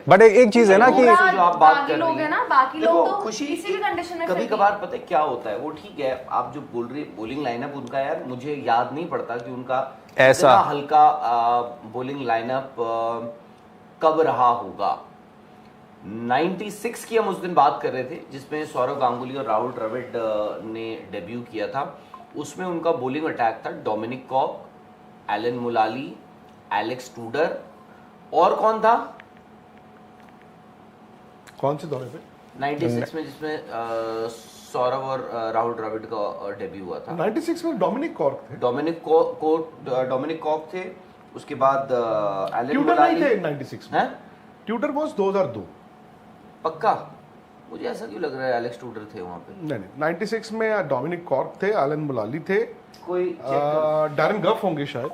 But एक चीज है ना कि जो आप बात कर लोग रही हैं ना, बाकी लोग तो खुशी किसी भी कंडीशन में कभी कभार पता है क्या होता है, वो ठीक है आप जो बोल रही बॉलिंग लाइनअप उनका, यार मुझे याद नहीं पड़ता कि उनका ऐसा इतना हल्का बॉलिंग लाइनअप कब रहा होगा। 96 की हम उस दिन बात कर रहे थे जिसमें सौरव गांगुली और राहुल द्रविड़ ने डेब्यू किया था। उसमें उनका बॉलिंग अटैक था डोमिनिक कॉक, एलन मुलाली, एलेक्स टूडर और कौन था, कौन से दौरे पे? 96 में जिसमें सौरव और राहुल द्रविड़ का डेब्यू हुआ था। 96 में डोमिनिक कॉर्क थे। डोमिनिक कॉक थे, उसके बाद एलन ट्यूटर मुलाली नहीं थे 96 में। हैं? Tutor was 2002। पक्का मुझे ऐसा क्यों लग रहा है एलेक्स टूडर थे वहां पे। नहीं 96 में डोमिनिक कॉर्क थे, एलन मुलाली थे, कोई डैरेन गफ होंगे शायद।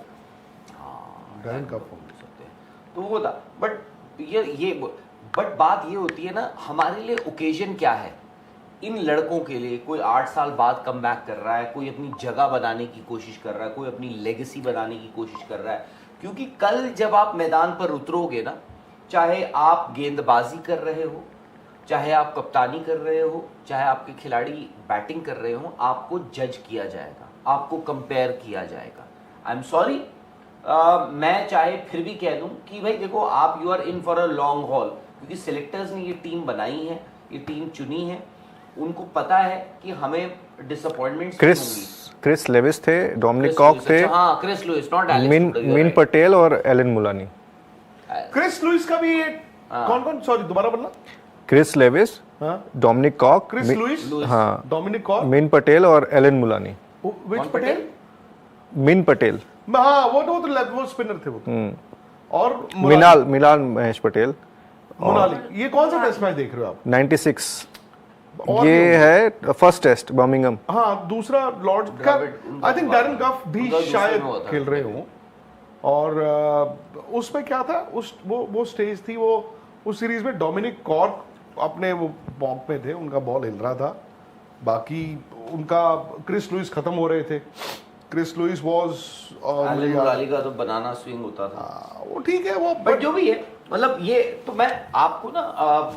डैरेन गफ होंगे सकते हैं तो वो था। बट बात ये होती है ना, हमारे लिए ओकेजन क्या है इन लड़कों के लिए। कोई 8 साल बाद कम बैक कर रहा है, कोई अपनी जगह बनाने की कोशिश कर रहा है, कोई अपनी लेगेसी बनाने की कोशिश कर रहा है। क्योंकि कल जब आप मैदान पर उतरोगे ना, चाहे आप गेंदबाजी कर रहे हो, चाहे आप कप्तानी कर रहे हो, चाहे आपके खिलाड़ी बैटिंग कर रहे हो, आपको जज किया जाएगा, आपको कंपेयर किया जाएगा। आई एम सॉरी, मैं चाहे फिर भी कह दूं कि भाई देखो आप you are in for a long haul, क्योंकि सिलेक्टर्स ने ये टीम बनाई है, ये टीम चुनी है, उनको पता है कि हमें डिसअपॉइंटमेंट्स क्रिस लेविस थे, डोमिनिक कॉक थे, हाँ Chris Lewis, not Alex Tudor, Min Patel और एलन मुलानी। क्रिस लुइस का भी कौन सॉरी दोबारा बोलना। क्रिस लेविस, डोमिनिक कॉक, क्रिस लुइस, हाँ, डोमिनिक कॉक, मिन पटेल और एलन मुलानी। विच पटेल? मिन पटेल, हाँ वो तो स्पिनर थे वो तो। और मिलान महेश पटेल, मुनाली। ये कौन सा टेस्ट मैच देख रहे हो आप? 96 ये है फर्स्ट टेस्ट बर्मिंघम। हाँ दूसरा लॉर्ड का आई थिंक डैरेन गफ भी शायद खेल रहे हो। और उसमें क्या था, उस वो स्टेज थी, वो उस सीरीज में डोमिनिक कॉर्क अपने वो बॉम्ब में थे, उनका बॉल हिल रहा था, बाकी उनका क्रिस लुइस खत्म हो रहे थे। क्रिस लुइस वाज एलन मुलाली का तो बनाना स्विंग होता था। वो ठीक है वो, बट जो भी है, मतलब ये तो मैं आपको ना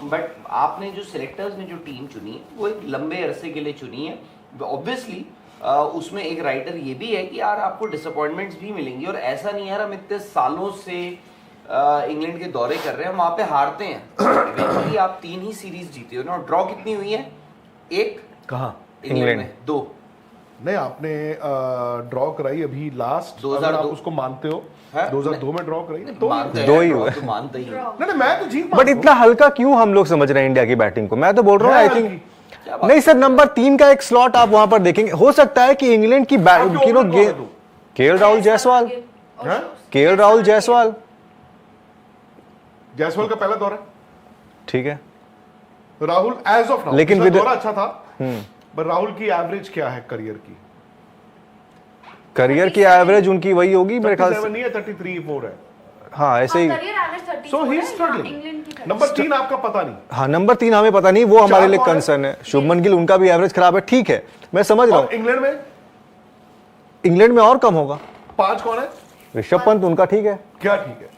बट आपने जो सिलेक्टर्स ने जो टीम चुनी है वो एक लंबे अरसे के लिए चुनी है। ऑब्वियसली उसमें एक राइटर ये भी है कि यार आपको डिसअपॉइंटमेंट्स भी मिलेंगी, और ऐसा नहीं यार हम इतने सालों से इंग्लैंड के दौरे कर रहे हैं, हम वहाँ पे हारते हैं। इवेंचुअली आप 3 ही सीरीज जीते हो ना। ड्रॉ कितनी हुई है? 1 कहाँ? इंग्लैंड में 2 नहीं आपने ड्रॉ कराई अभी लास्ट, 2002 अगर आप उसको मानते हो 2002 में ड्रॉ कराई, तो दो ही हुए। मानते ही नहीं मैं तो जीत, बट इतना हल्का क्यों हम लोग समझ रहे हैं इंडिया की बैटिंग को? मैं तो बोल रहा हूँ आई थिंक नहीं सर, नंबर 3 का एक स्लॉट आप वहां पर देखेंगे। हो सकता है कि इंग्लैंड की केएल राहुल जायसवाल, केएल राहुल जायसवाल का पहला दौरा, ठीक है राहुल एज ऑफ नाउ, लेकिन दौरा अच्छा था। पर राहुल की एवरेज क्या है करियर की? करियर की एवरेज उनकी वही होगी मेरे ख्याल से, नहीं है 33-4 है। हाँ ऐसे ही। सो ही इज स्ट्रगलिंग। नंबर 3 आपका पता नहीं। हाँ नंबर 3 हमें पता नहीं, वो हमारे लिए कंसर्न है। शुभमन गिल उनका भी एवरेज खराब है, ठीक है मैं समझ रहा हूँ। इंग्लैंड में और कम होगा। 5 कौन है? ऋषभ पंत, उनका ठीक है। क्या ठीक है?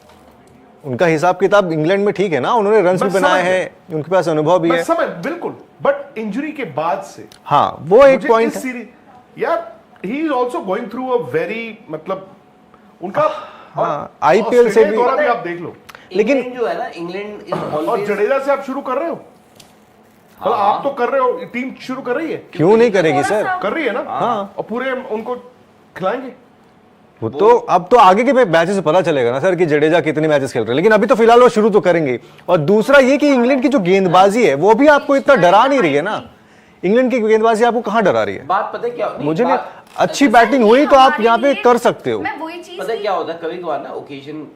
उनका हिसाब किताब इंग्लैंड में ठीक है ना, उन्होंने रन्स भी बनाए हैं, उनके पास अनुभव भी है। समझ बिल्कुल, बट इंजरी के बाद से हाँ वो एक पॉइंट है यार। He is also going through a very, मतलब उनका आईपीएल से भी आप देख लो। लेकिन जो है ना इंग्लैंड इज ऑलवेज, और जडेजा से आप शुरू कर रहे हो, मतलब आप तो कर रहे हो, टीम शुरू कर रही है, क्यों नहीं करेगी सर? कर रही है ना। हाँ, और पूरे उनको खिलाएंगे वो तो। अब तो आगे के मैचेस से पता चलेगा ना सर कि जडेजा कितने मैचेस खेल रहे हैं, लेकिन अभी तो फिलहाल वो शुरू तो करेंगे। और दूसरा ये कि इंग्लैंड की जो गेंदबाजी है वो भी आपको इतना डरा नहीं रही है ना। इंग्लैंड की गेंदबाजी आपको कहां डरा रही है? बात पता है क्या, मुझे नहीं, अच्छी बैटिंग हुई तो आप यहाँ पे कर सकते हो। पता है क्या होता है, कभी कभार ना ओकेजन